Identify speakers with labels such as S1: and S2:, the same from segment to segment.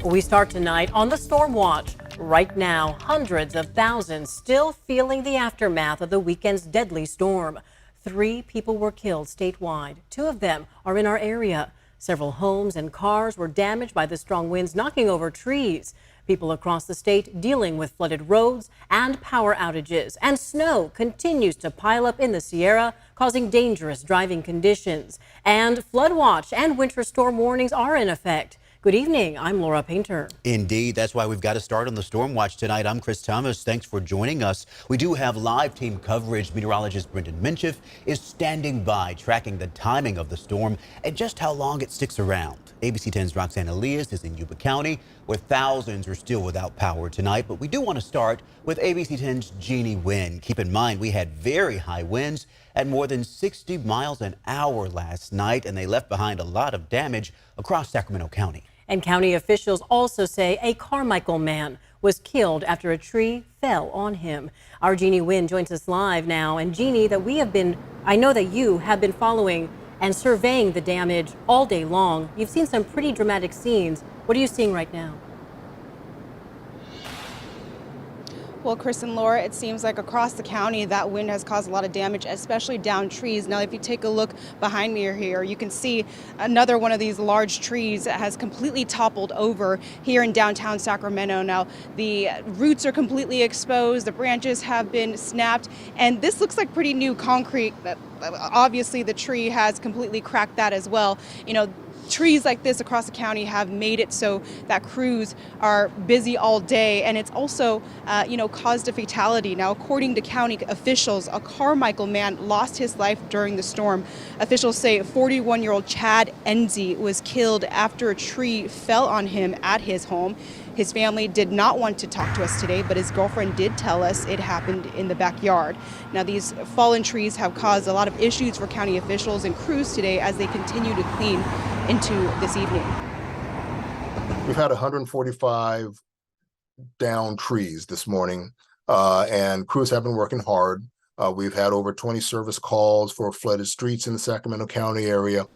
S1: We start tonight on the storm watch. Right now, hundreds of thousands still feeling the aftermath of the weekend's deadly storm. 3 people were killed statewide. 2 of them are in our area. Several homes and cars were damaged by the strong winds, knocking over trees. People across the state dealing with flooded roads and power outages. And snow continues to pile up in the Sierra, causing dangerous driving conditions. And flood watch and winter storm warnings are in effect. Good evening. I'm Laura Painter.
S2: Indeed. That's why we've got to start on the storm watch tonight. I'm Chris Thomas. Thanks for joining us. We do have live team coverage. Meteorologist Brendan Mincheff is standing by, tracking the timing of the storm and just how long it sticks around. ABC 10's Roxanne Elias is in Yuba County, where thousands are still without power tonight. But we do want to start with ABC 10's Jeannie Wynn. Keep in mind, we had very high winds at more than 60 miles an hour last night, and they left behind a lot of damage across Sacramento County.
S1: And county officials also say a Carmichael man was killed after a tree fell on him. Our Jeannie Wynn joins us live now. And Jeannie, I know that you have been following and surveying the damage all day long. You've seen some pretty dramatic scenes. What are you seeing right now?
S3: Well, Chris and Laura, it seems like across the county that wind has caused a lot of damage, especially down trees. Now, if you take a look behind me here, you can see another one of these large trees that has completely toppled over here in downtown Sacramento. Now, the roots are completely exposed, the branches have been snapped, and this looks like pretty new concrete. Obviously, the tree has completely cracked that as well. You know, trees like this across the county have made it so that crews are busy all day, and it's also, caused a fatality. Now, according to county officials, a Carmichael man lost his life during the storm. Officials say 41-year-old Chad Enzi was killed after a tree fell on him at his home. His family did not want to talk to us today, but his girlfriend did tell us it happened in the backyard. Now, these fallen trees have caused a lot of issues for county officials and crews today as they continue to clean into this evening.
S4: We've had 145 down trees this morning, and crews have been working hard. We've had over 20 service calls for flooded streets in the Sacramento County area.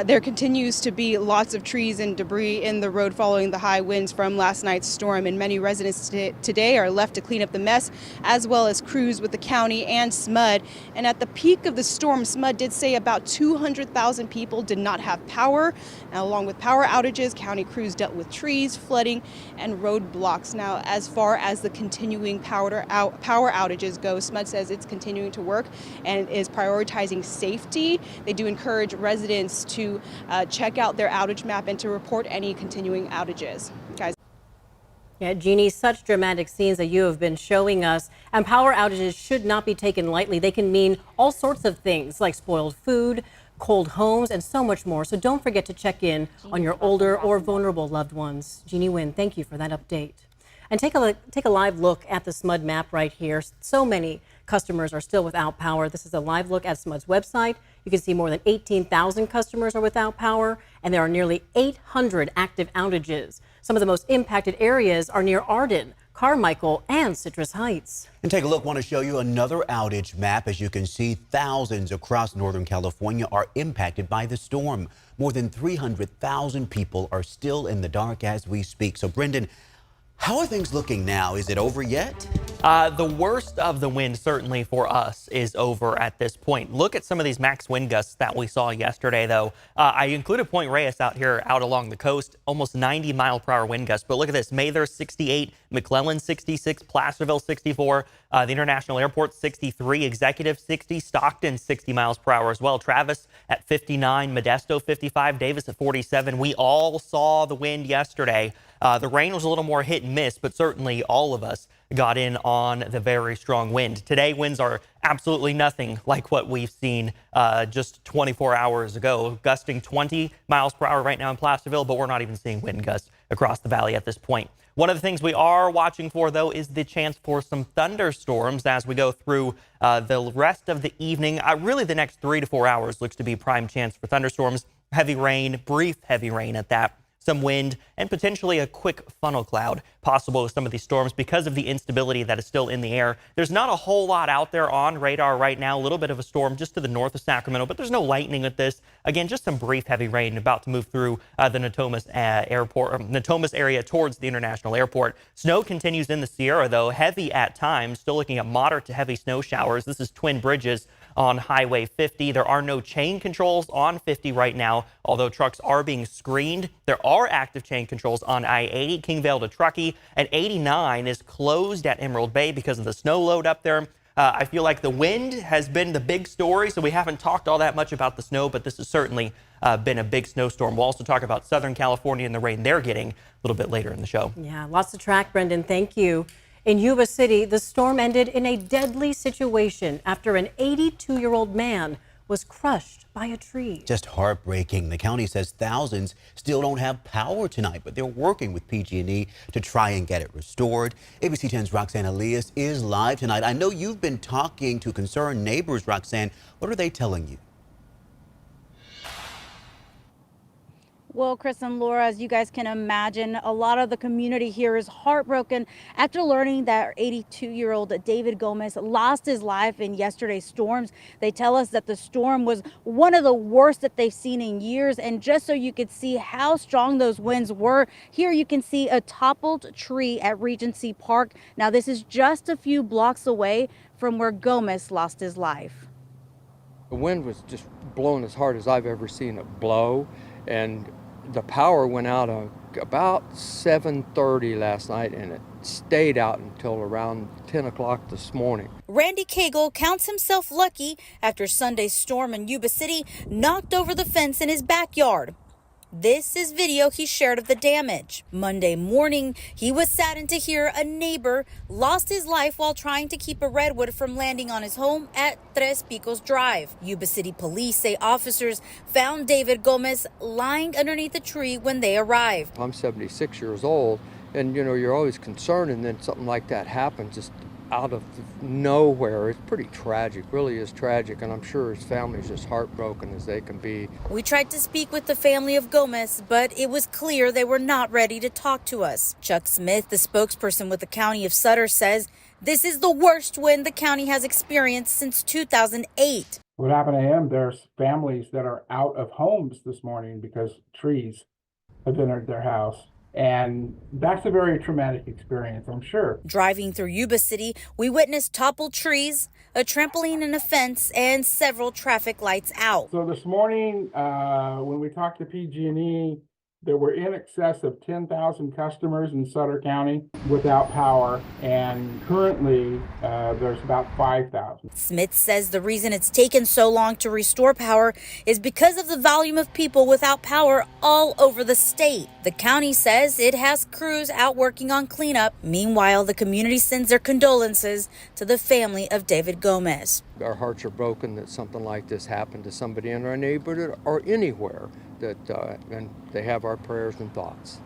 S3: There continues to be lots of trees and debris in the road following the high winds from last night's storm, and many residents today are left to clean up the mess, as well as crews with the county and SMUD. And at the peak of the storm, SMUD did say about 200,000 people did not have power. Now, along with power outages, county crews dealt with trees, flooding, and roadblocks. Now, as far as the continuing power outages go, SMUD says it's continuing to work and is prioritizing safety. They do encourage residents to check out their outage map and to report any continuing outages. Guys.
S1: Yeah, Jeannie, such dramatic scenes that you have been showing us. And power outages should not be taken lightly. They can mean all sorts of things like spoiled food, cold homes, and so much more. So don't forget to check in on your older or vulnerable loved ones. Jeannie Wynn, thank you for that update. And take a live look at the SMUD map right here. So many customers are still without power. This is a live look at SMUD's website. You can see more than 18,000 customers are without power, and there are nearly 800 active outages. Some of the most impacted areas are near Arden, Carmichael, and Citrus Heights.
S2: And take a look. Want to show you another outage map. As you can see, thousands across Northern California are impacted by the storm. More than 300,000 people are still in the dark as we speak. So, Brendan, how are things looking now? Is it over yet?
S5: The worst of the wind, certainly for us, is over at this point. Look at some of these max wind gusts that we saw yesterday, though. I included Point Reyes out here, out along the coast, almost 90-mile-per-hour wind gusts. But look at this. Mather, 68, McClellan, 66, Placerville, 64, the International Airport, 63, Executive, 60, Stockton, 60 miles per hour as well. Travis at 59, Modesto, 55, Davis at 47. We all saw the wind yesterday. The rain was a little more hit and miss, but certainly all of us got in on the very strong wind. Today, winds are absolutely nothing like what we've seen just 24 hours ago, gusting 20 miles per hour right now in Placerville, but we're not even seeing wind gusts across the valley at this point. One of the things we are watching for, though, is the chance for some thunderstorms as we go through the rest of the evening. Really, the next 3 to 4 hours looks to be prime chance for thunderstorms. Heavy rain, brief heavy rain at that. some wind, and potentially a quick funnel cloud possible with some of these storms because of the instability that is still in the air. There's not a whole lot out there on radar right now. A little bit of a storm just to the north of Sacramento, but there's no lightning with this. Again, just some brief heavy rain about to move through the Natomas Natomas area towards the International Airport. Snow continues in the Sierra, though, heavy at times. Still looking at moderate to heavy snow showers. This is Twin Bridges on Highway 50. There are no chain controls on 50 right now, although trucks are being screened. There are active chain controls on I-80, Kingvale to Truckee, and 89 is closed at Emerald Bay because of the snow load up there. I feel like the wind has been the big story, so we haven't talked all that much about the snow, but this has certainly been a big snowstorm. We'll also talk about Southern California and the rain they're getting a little bit later in the show.
S1: Yeah, lots to track, Brendan. Thank you. In Yuba City, the storm ended in a deadly situation after an 82-year-old man was crushed by a tree.
S2: Just heartbreaking. The county says thousands still don't have power tonight, but they're working with PG&E to try and get it restored. ABC 10's Roxanne Elias is live tonight. I know you've been talking to concerned neighbors, Roxanne. What are they telling you?
S6: Well, Chris and Laura, as you guys can imagine, a lot of the community here is heartbroken after learning that 82-year-old David Gomez lost his life in yesterday's storms. They tell us that the storm was one of the worst that they've seen in years. And just so you could see how strong those winds were, here you can see a toppled tree at Regency Park. Now, this is just a few blocks away from where Gomez lost his life.
S7: The wind was just blowing as hard as I've ever seen it blow, and the power went out about 7:30 last night, and it stayed out until around 10 o'clock this morning.
S6: Randy Cagle counts himself lucky after Sunday's storm in Yuba City knocked over the fence in his backyard. This is video he shared of the damage. Monday morning, he was saddened to hear a neighbor lost his life while trying to keep a redwood from landing on his home at Tres Picos Drive. Yuba City police say officers found David Gomez lying underneath a tree when they arrived.
S7: I'm 76 years old, and you're always concerned, and then something like that happens just out of nowhere. It's pretty tragic, really is tragic, and I'm sure his family's just heartbroken as they can be.
S6: We tried to speak with the family of Gomez, but it was clear they were not ready to talk to us. Chuck Smith, the spokesperson with the county of Sutter, says this is the worst wind the county has experienced since 2008.
S8: What happened to him? There's families that are out of homes this morning because trees have entered their house. And that's a very traumatic experience, I'm sure.
S6: Driving through Yuba City, we witnessed toppled trees, a trampoline and a fence, and several traffic lights out.
S8: So this morning, when we talked to PG&E, there were in excess of 10,000 customers in Sutter County without power, and currently there's about 5,000.
S6: Smith says the reason it's taken so long to restore power is because of the volume of people without power all over the state. The county says it has crews out working on cleanup. Meanwhile, the community sends their condolences to the family of David Gomez.
S7: Our hearts are broken that something like this happened to somebody in our neighborhood or anywhere, and they have our prayers and thoughts.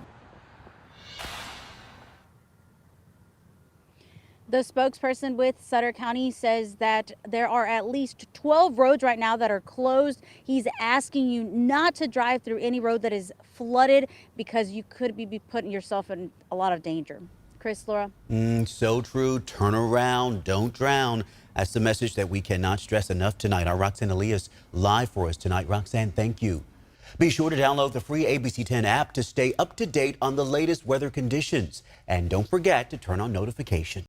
S6: The spokesperson with Sutter County says that there are at least 12 roads right now that are closed. He's asking you not to drive through any road that is flooded because you could be putting yourself in a lot of danger. Chris, Laura?
S2: So true. Turn around. Don't drown. That's the message that we cannot stress enough tonight. Our Roxanne Elias live for us tonight. Roxanne, thank you. Be sure to download the free ABC 10 app to stay up to date on the latest weather conditions. And don't forget to turn on notifications.